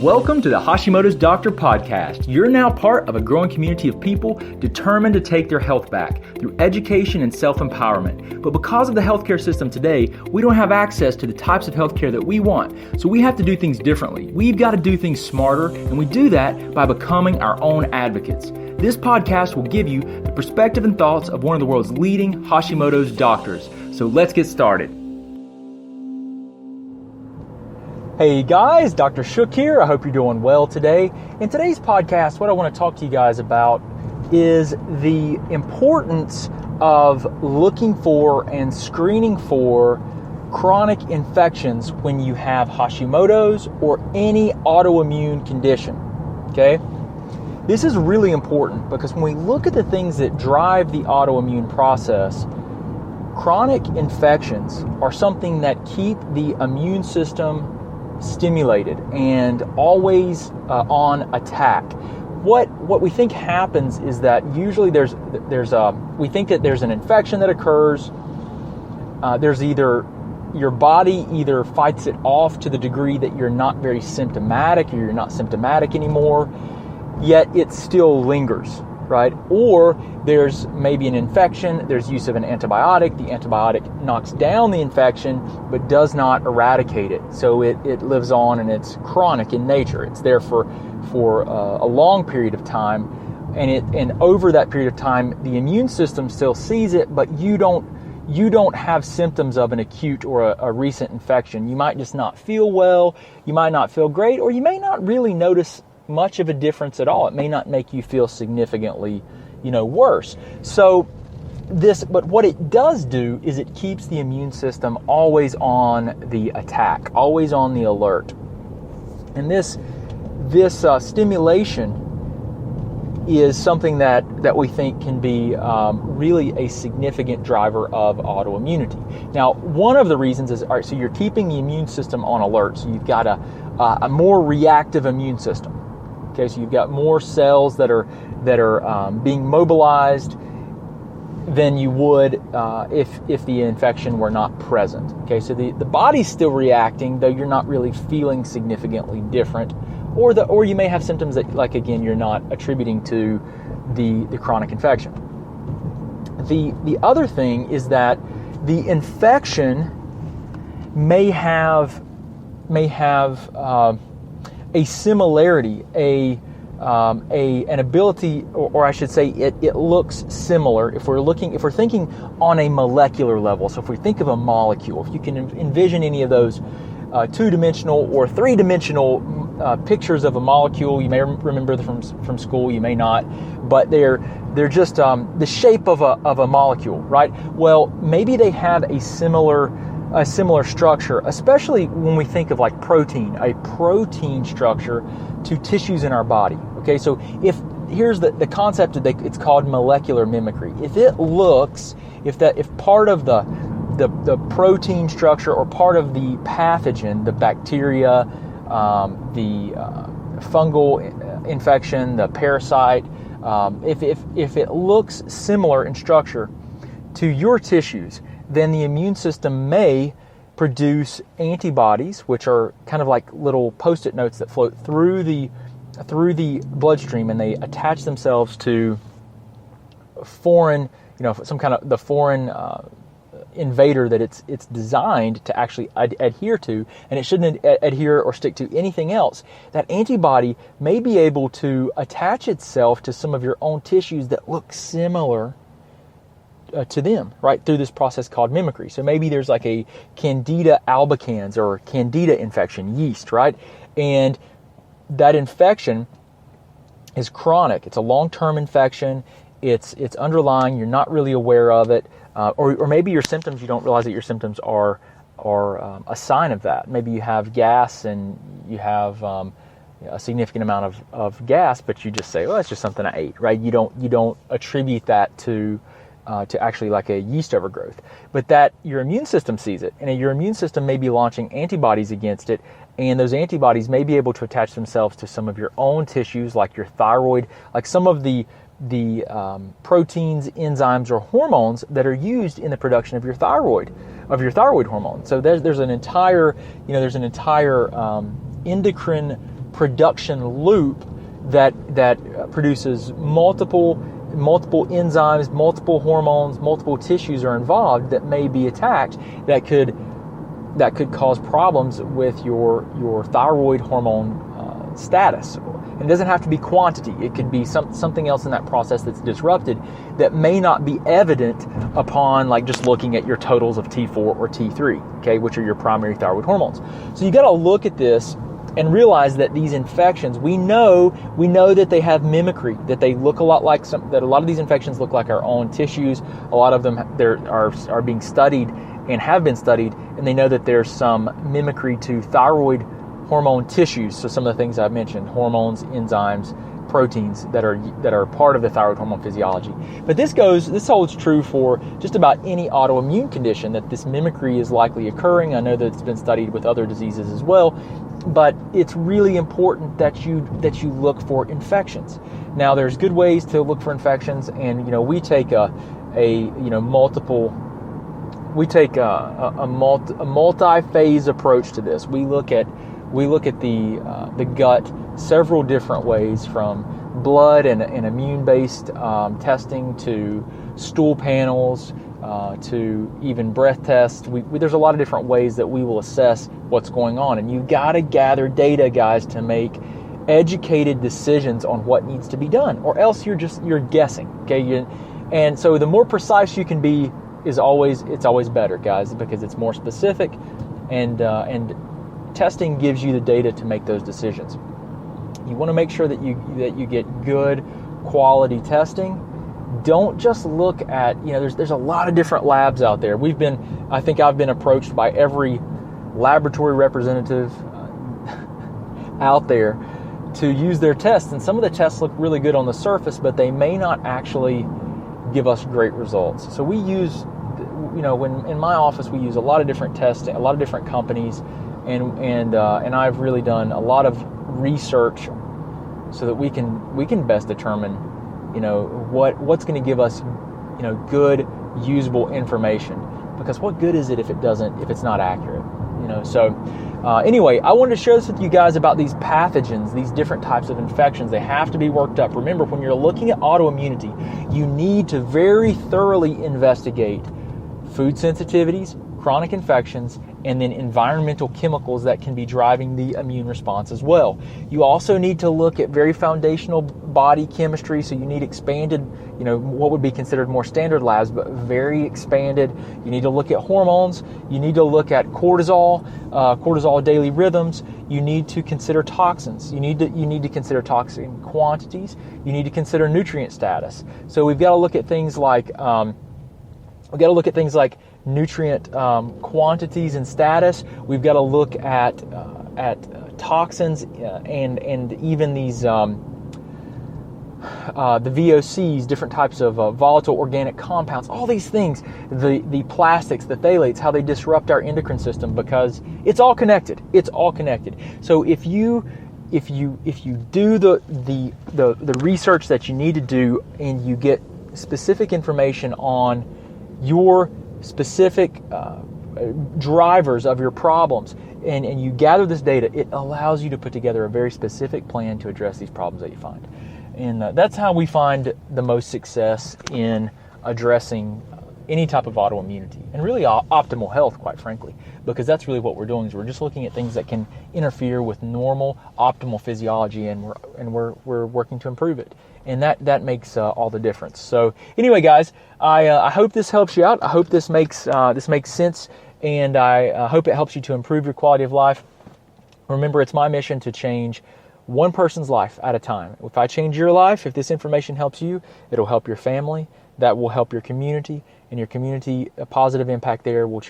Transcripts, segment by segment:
Welcome to the Hashimoto's Doctor Podcast. You're now part of a growing community of people determined to take their health back through education and self-empowerment. But because of the healthcare system today, we don't have access to the types of healthcare that we want. So we have to do things differently. We've got to do things smarter, and we do that by becoming our own advocates. This podcast will give you the perspective and thoughts of one of the world's leading Hashimoto's doctors. So let's get started. Hey guys, Dr. Shook here. I hope you're doing well today. In today's podcast, what I want to talk to you guys about is the importance of looking for and screening for chronic infections when you have Hashimoto's or any autoimmune condition. Okay? This is really important because when we look at the things that drive the autoimmune process, chronic infections are something that keep the immune system stimulated and always on attack. What we think happens is that usually we think that there's an infection that occurs. There's either your body either fights it off to the degree that you're not very symptomatic or you're not symptomatic anymore, yet it still lingers, right? Or there's maybe an infection, there's use of an antibiotic, the antibiotic knocks down the infection but does not eradicate it. So it lives on and it's chronic in nature. It's there for a long period of time, and over that period of time the immune system still sees it, but you don't have symptoms of an acute or a recent infection. You might just not feel well, you might not feel great, or you may not really notice much of a difference at all. It may not make you feel significantly, worse. But what it does do is it keeps the immune system always on the attack, always on the alert. And this stimulation is something that we think can be really a significant driver of autoimmunity. Now, one of the reasons is, all right, so you're keeping the immune system on alert, so you've got a more reactive immune system. Okay, so you've got more cells that are being mobilized than you would if the infection were not present. Okay, so the body's still reacting, though you're not really feeling significantly different, or you may have symptoms that, like, again, you're not attributing to the chronic infection. The other thing is that the infection may have a similarity, an ability, or I should say, it looks similar if we're thinking on a molecular level. So if we think of a molecule, if you can envision any of those two-dimensional or three-dimensional pictures of a molecule, you may remember them from school, you may not, but they're just the shape of a molecule, right? Well, maybe they have a similar structure, especially when we think of like a protein structure to tissues in our body. Okay, so here's the concept it's called molecular mimicry. If part of the protein structure or part of the pathogen, the bacteria, the fungal infection, the parasite, if it looks similar in structure to your tissues, then the immune system may produce antibodies, which are kind of like little Post-it notes that float through the bloodstream, and they attach themselves to foreign, some kind of the foreign invader that it's designed to actually adhere to, and it shouldn't adhere or stick to anything else. That antibody may be able to attach itself to some of your own tissues that look similar to them, right, through this process called mimicry. So maybe there's like a Candida albicans or Candida infection, yeast, right? And that infection is chronic. It's a long-term infection. It's underlying. You're not really aware of it, or maybe your symptoms, you don't realize that your symptoms are a sign of that. Maybe you have gas and you have a significant amount of gas, but you just say, "Oh, it's just something I ate," right? You don't attribute that to actually like a yeast overgrowth, but that your immune system sees it, and your immune system may be launching antibodies against it, and those antibodies may be able to attach themselves to some of your own tissues, like your thyroid, like some of the proteins, enzymes, or hormones that are used in the production of your thyroid hormone. So there's an entire endocrine production loop that produces multiple enzymes, multiple hormones, multiple tissues are involved that may be attacked that could cause problems with your thyroid hormone status. And it doesn't have to be quantity. It could be something else in that process that's disrupted that may not be evident upon like just looking at your totals of T4 or T3, okay, which are your primary thyroid hormones. So you got to look at this and realize that these infections, we know that they have mimicry, that they look a lot like that a lot of these infections look like our own tissues. A lot of them are being studied and have been studied, and they know that there's some mimicry to thyroid hormone tissues. So some of the things I've mentioned, hormones, enzymes, proteins that are part of the thyroid hormone physiology. But this holds true for just about any autoimmune condition, that this mimicry is likely occurring. I know that it's been studied with other diseases as well, but it's really important that you look for infections. Now, there's good ways to look for infections, and we take a multi-phase approach to this. We look at the gut several different ways, from blood and immune-based testing to stool panels to even breath tests. There's a lot of different ways that we will assess what's going on, and you've got to gather data, guys, to make educated decisions on what needs to be done, or else you're guessing. Okay, and so the more precise you can be it's always better, guys, because it's more specific, and testing gives you the data to make those decisions. You want to make sure that you get good quality testing. Don't just look at, there's a lot of different labs out there. I think I've been approached by every laboratory representative out there to use their tests, and some of the tests look really good on the surface, but they may not actually give us great results. So we use, when in my office, we use a lot of different tests, a lot of different companies, and I've really done a lot of research so that we can best determine, what's going to give us, good, usable information. Because what good is it if it's not accurate? Anyway, I wanted to share this with you guys about these pathogens, these different types of infections. They have to be worked up. Remember, when you're looking at autoimmunity, you need to very thoroughly investigate food sensitivities, chronic infections, and then environmental chemicals that can be driving the immune response as well. You also need to look at very foundational body chemistry, so you need expanded, what would be considered more standard labs, but very expanded. You need to look at hormones. You need to look at cortisol daily rhythms. You need to consider toxins. You need to consider toxin quantities. You need to consider nutrient status. So we've got to look at things like nutrient quantities and status. We've got to look at toxins and even these the VOCs, different types of volatile organic compounds. All these things, the plastics, the phthalates, how they disrupt our endocrine system, because it's all connected. It's all connected. So if you do the research that you need to do, and you get specific information on your specific drivers of your problems, and you gather this data, it allows you to put together a very specific plan to address these problems that you find. And that's how we find the most success in addressing any type of autoimmunity, and really optimal health, quite frankly, because that's really what we're doing, is we're just looking at things that can interfere with normal, optimal physiology, and we're working to improve it. And that makes all the difference. So anyway, guys, I hope this helps you out. I hope this makes sense, and I hope it helps you to improve your quality of life. Remember, it's my mission to change one person's life at a time. If I change your life, if this information helps you, it'll help your family. That will help your community, and your community, a positive impact there will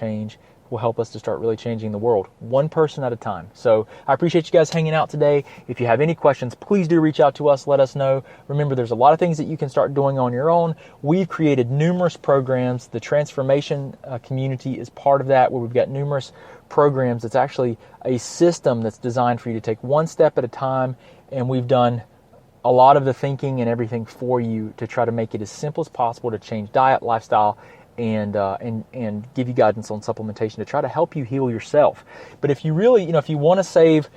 help us to start really changing the world, one person at a time. So I appreciate you guys hanging out today. If you have any questions, please do reach out to us. Let us know. Remember, there's a lot of things that you can start doing on your own. We've created numerous programs. The transformation community is part of that, where we've got numerous programs. It's actually a system that's designed for you to take one step at a time, and we've done a lot of the thinking and everything for you to try to make it as simple as possible to change diet, lifestyle, and give you guidance on supplementation to try to help you heal yourself. But if you really, if you want to save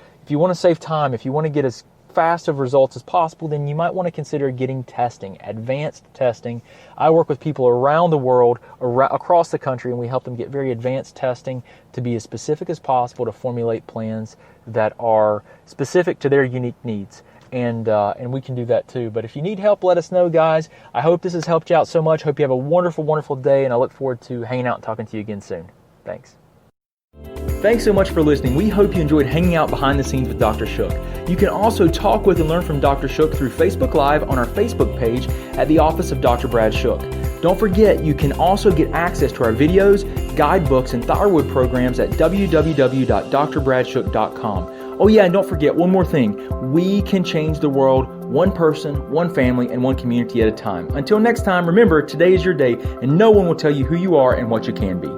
time, if you want to get as fast of results as possible, then you might want to consider getting testing, advanced testing. I work with people around the world, across the country, and we help them get very advanced testing to be as specific as possible to formulate plans that are specific to their unique needs. And we can do that too. But if you need help, let us know, guys. I hope this has helped you out so much. Hope you have a wonderful, wonderful day, and I look forward to hanging out and talking to you again soon. Thanks. Thanks so much for listening. We hope you enjoyed hanging out behind the scenes with Dr. Shook. You can also talk with and learn from Dr. Shook through Facebook Live on our Facebook page at the Office of Dr. Brad Shook. Don't forget, you can also get access to our videos, guidebooks, and thyroid programs at www.drbradshook.com. Oh yeah, and don't forget one more thing. We can change the world one person, one family, and one community at a time. Until next time, remember, today is your day, and no one will tell you who you are and what you can be.